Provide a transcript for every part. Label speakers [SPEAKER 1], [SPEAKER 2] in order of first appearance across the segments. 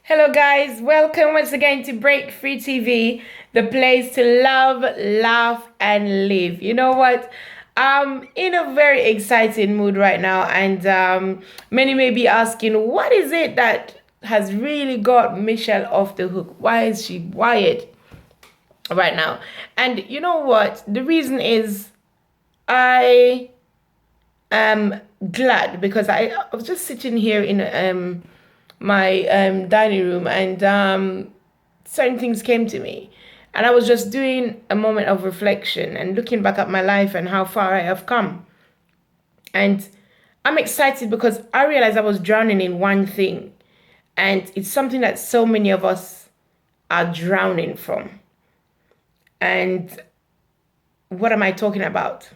[SPEAKER 1] Hello, guys. Welcome once again to Break Free TV, the place to love, laugh, and live. You know what? I'm in a very exciting mood right now, and many may be asking, what is it that has really got Michelle off the hook? Why is she wired right now? And you know what? The reason is I am glad because I was just sitting here in my dining room, and certain things came to me, and I was just doing a moment of reflection and looking back at my life and how far I have come. And I'm excited because I realized I was drowning in one thing, and it's something that so many of us are drowning from. And what am I talking about?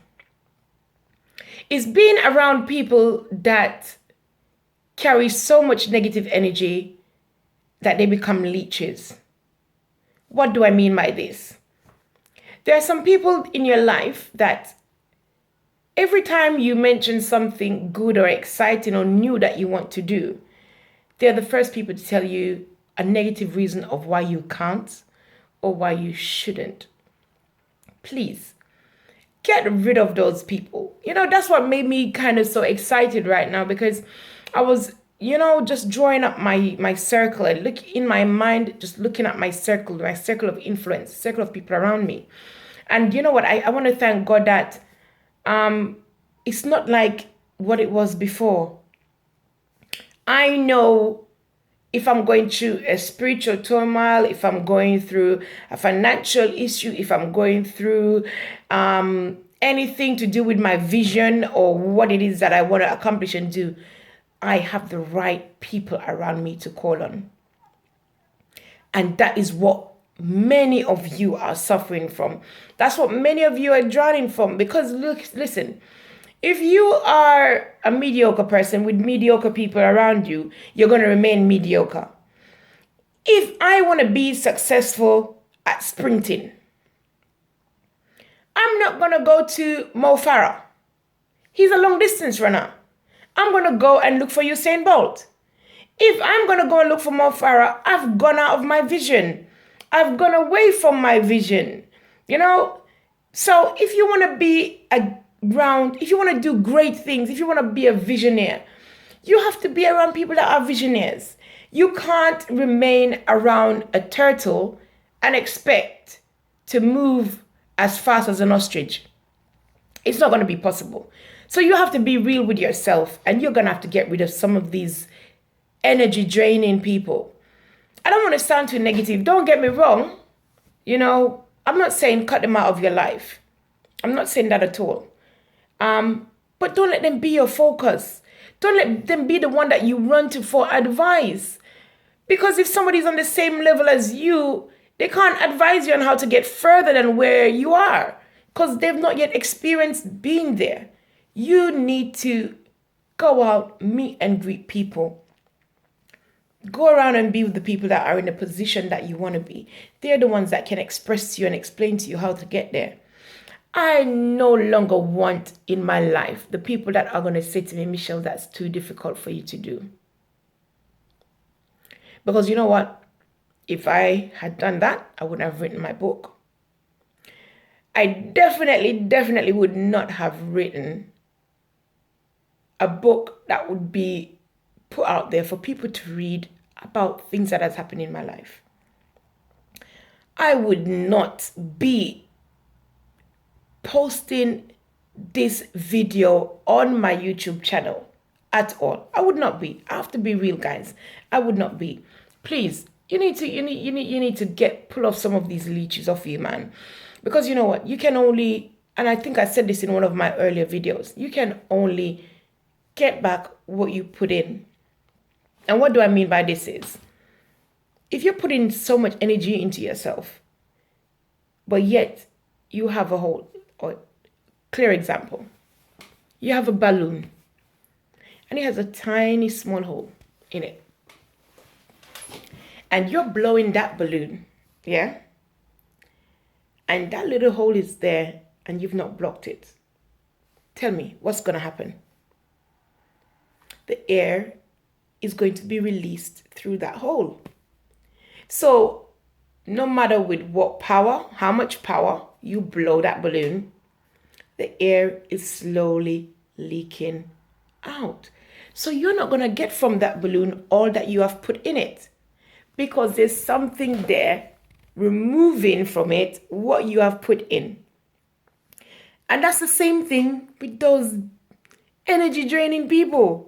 [SPEAKER 1] It's being around people that carry so much negative energy that they become leeches. What do I mean by this? There are some people in your life that every time you mention something good or exciting or new that you want to do, they're the first people to tell you a negative reason of why you can't or why you shouldn't. Please get rid of those people. That's what made me kind of so excited right now, because I was, just drawing up my circle and look in my mind, just looking at my circle of influence, circle of people around me. And you know what? I want to thank God that it's not like what it was before. I know if I'm going through a spiritual turmoil, if I'm going through a financial issue, if I'm going through anything to do with my vision or what it is that I want to accomplish and do, I have the right people around me to call on. And that is what many of you are suffering from. That's what many of you are drowning from. Because listen, if you are a mediocre person with mediocre people around you, you're going to remain mediocre. If I want to be successful at sprinting, I'm not going to go to Mo Farah. He's a long distance runner. I'm going to go and look for Usain Bolt. If I'm going to go and look for Mo Farah, I've gone out of my vision. I've gone away from my vision. So if you want to be if you want to do great things, if you want to be a visionary, you have to be around people that are visionaries. You can't remain around a turtle and expect to move as fast as an ostrich. It's not going to be possible. So you have to be real with yourself, and you're going to have to get rid of some of these energy draining people. I don't want to sound too negative. Don't get me wrong. I'm not saying cut them out of your life. I'm not saying that at all. But don't let them be your focus. Don't let them be the one that you run to for advice. Because if somebody's on the same level as you, they can't advise you on how to get further than where you are, because they've not yet experienced being there. You need to go out, meet and greet people. Go around and be with the people that are in the position that you want to be. They're the ones that can express to you and explain to you how to get there. I no longer want in my life the people that are going to say to me, Michelle, that's too difficult for you to do. Because you know what? If I had done that, I wouldn't have written my book. I definitely would not have written a book that would be put out there for people to read about things that has happened in my life. I would not be posting this video on my YouTube channel at all. I would not be. I have to be real, guys. I would not be. Please, you need to pull off some of these leeches off you, man. Because you know what? You can only, and I think I said this in one of my earlier videos, you can only get back what you put in. And what do I mean by this is, if you're putting so much energy into yourself, but yet you have a hole, or clear example, you have a balloon and it has a tiny small hole in it, and you're blowing that balloon, yeah? And that little hole is there and you've not blocked it. Tell me, what's going to happen? The air is going to be released through that hole. So no matter with what power, how much power you blow that balloon, the air is slowly leaking out. So you're not going to get from that balloon all that you have put in it, because there's something there removing from it what you have put in. And that's the same thing with those energy draining people.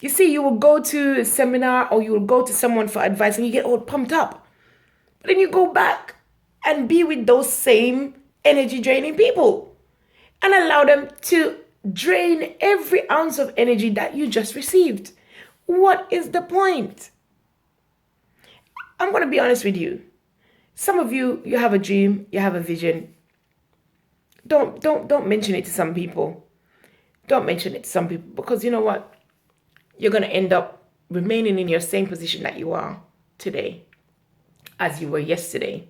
[SPEAKER 1] You see, you will go to a seminar or you will go to someone for advice and you get all pumped up. But then you go back and be with those same energy draining people and allow them to drain every ounce of energy that you just received. What is the point? I'm going to be honest with you. Some of you, you have a dream, you have a vision. Don't mention it to some people. Don't mention it to some people, because you know what? You're going to end up remaining in your same position that you are today as you were yesterday.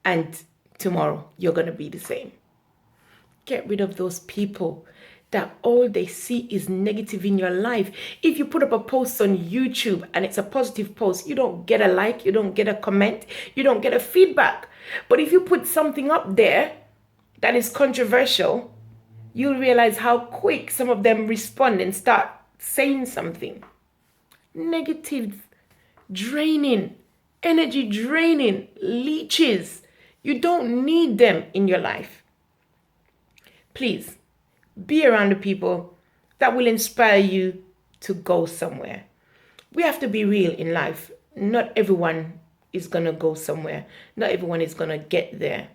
[SPEAKER 1] And tomorrow, you're going to be the same. Get rid of those people that all they see is negative in your life. If you put up a post on YouTube and it's a positive post, you don't get a like, you don't get a comment, you don't get a feedback. But if you put something up there that is controversial, you'll realize how quick some of them respond and start saying something. Negative, draining, energy draining, leeches. You don't need them in your life. Please, be around the people that will inspire you to go somewhere. We have to be real in life. Not everyone is going to go somewhere. Not everyone is going to get there.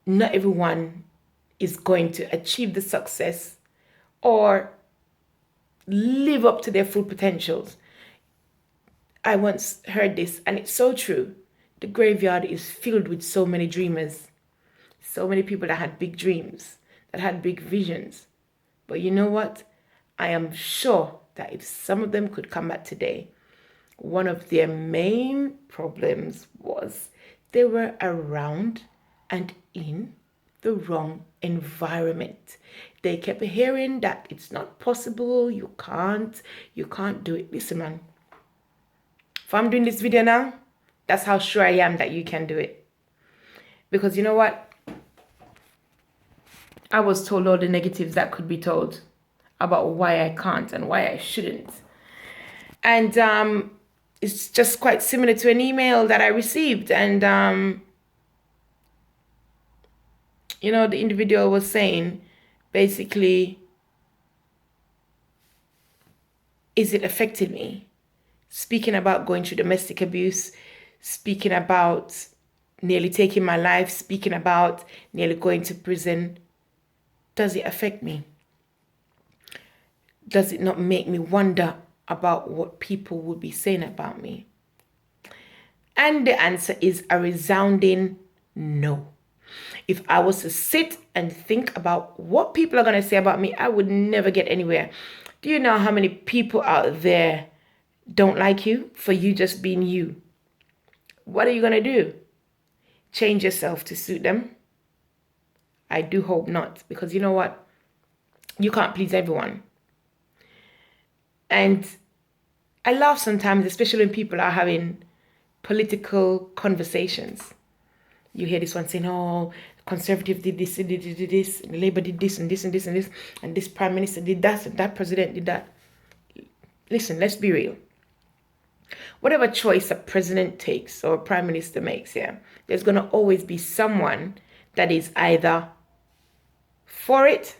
[SPEAKER 1] Not everyone is going to achieve the success or live up to their full potentials. I once heard this, and it's so true. The graveyard is filled with so many dreamers. So many people that had big dreams, that had big visions. But you know what? I am sure that if some of them could come back today, one of their main problems was they were around and in the wrong environment. They kept hearing that it's not possible, you can't do it. Listen, man, if I'm doing this video now, that's how sure I am that you can do it. Because you know what? I was told all the negatives that could be told about why I can't and why I shouldn't. And it's just quite similar to an email that I received. And, the individual was saying, basically, is it affecting me? Speaking about going through domestic abuse, speaking about nearly taking my life, speaking about nearly going to prison. Does it affect me? Does it not make me wonder about what people would be saying about me? And the answer is a resounding no. If I was to sit and think about what people are going to say about me, I would never get anywhere. Do you know how many people out there don't like you for you just being you? What are you going to do? Change yourself to suit them? I do hope not, because you know what? You can't please everyone. And I laugh sometimes, especially when people are having political conversations. You hear this one saying, oh, Conservative did this, did this, and Labour did this, and this, and this, and this, and this Prime Minister did that, and that President did that. Listen, let's be real. Whatever choice a president takes or a prime minister makes, there's going to always be someone that is either for it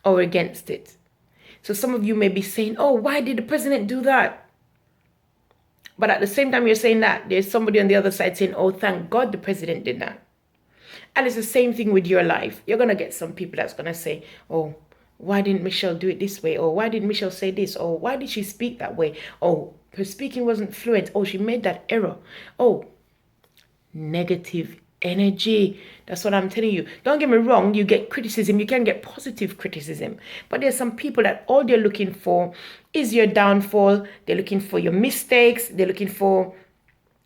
[SPEAKER 1] or against it. So some of you may be saying, oh, why did the president do that? But at the same time you're saying that, there's somebody on the other side saying, oh, thank God the president did that. And it's the same thing with your life. You're going to get some people that's going to say, oh, why didn't Michelle do it this way? Or why did Michelle say this? Or why did she speak that way? Oh, her speaking wasn't fluent. Oh, she made that error. Oh, negative energy. That's what I'm telling you. Don't get me wrong. You get criticism. You can get positive criticism. But there's some people that all they're looking for is your downfall. They're looking for your mistakes. They're looking for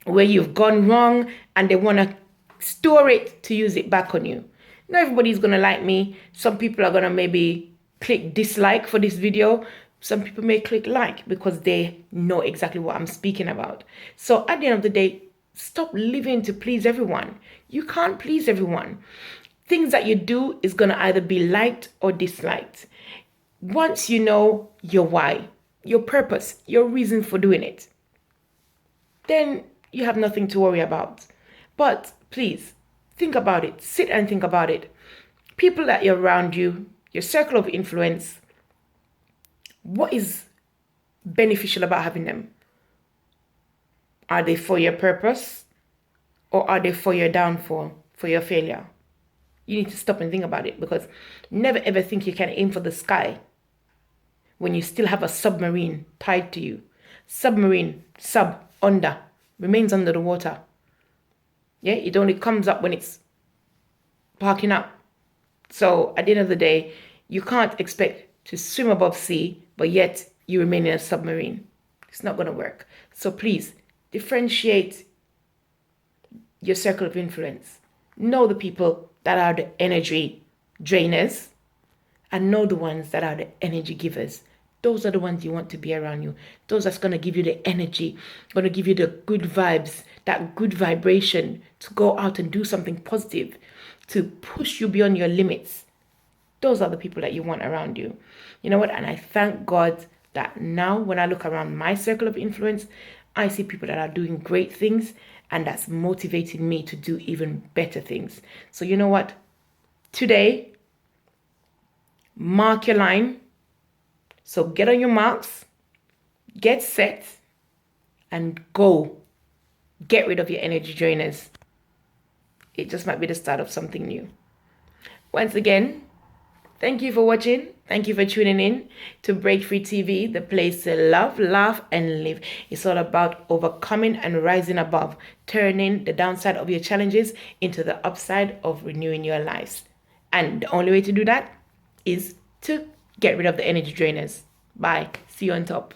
[SPEAKER 1] where you've gone wrong. And they want to store it to use it back on you. Not everybody's going to like me. Some people are going to maybe click dislike for this video. Some people may click like because they know exactly what I'm speaking about. So at the end of the day, stop living to please everyone. You can't please everyone. Things that you do is going to either be liked or disliked. Once you know your why, your purpose, your reason for doing it, then you have nothing to worry about. But please, think about it. Sit and think about it. People that are around you, your circle of influence, what is beneficial about having them? Are they for your purpose or are they for your downfall, for your failure? You need to stop and think about it, because never ever think you can aim for the sky when you still have a submarine tied to you. Submarine, under, remains under the water. Yeah, it only comes up when it's parking up. So at the end of the day, you can't expect to swim above sea, but yet you remain in a submarine. It's not going to work. So please, differentiate your circle of influence. Know the people that are the energy drainers and know the ones that are the energy givers. Those are the ones you want to be around you. Those that's going to give you the energy, going to give you the good vibes, that good vibration to go out and do something positive, to push you beyond your limits. Those are the people that you want around you. You know what? And I thank God that now when I look around my circle of influence, I see people that are doing great things, and that's motivating me to do even better things. So you know what? Today, mark your line. So get on your marks, get set, and go. Get rid of your energy drainers. It just might be the start of something new. Once again, thank you for watching. Thank you for tuning in to Break Free TV, the place to love, laugh, and live. It's all about overcoming and rising above, turning the downside of your challenges into the upside of renewing your lives. And the only way to do that is to get rid of the energy drainers. Bye. See you on top.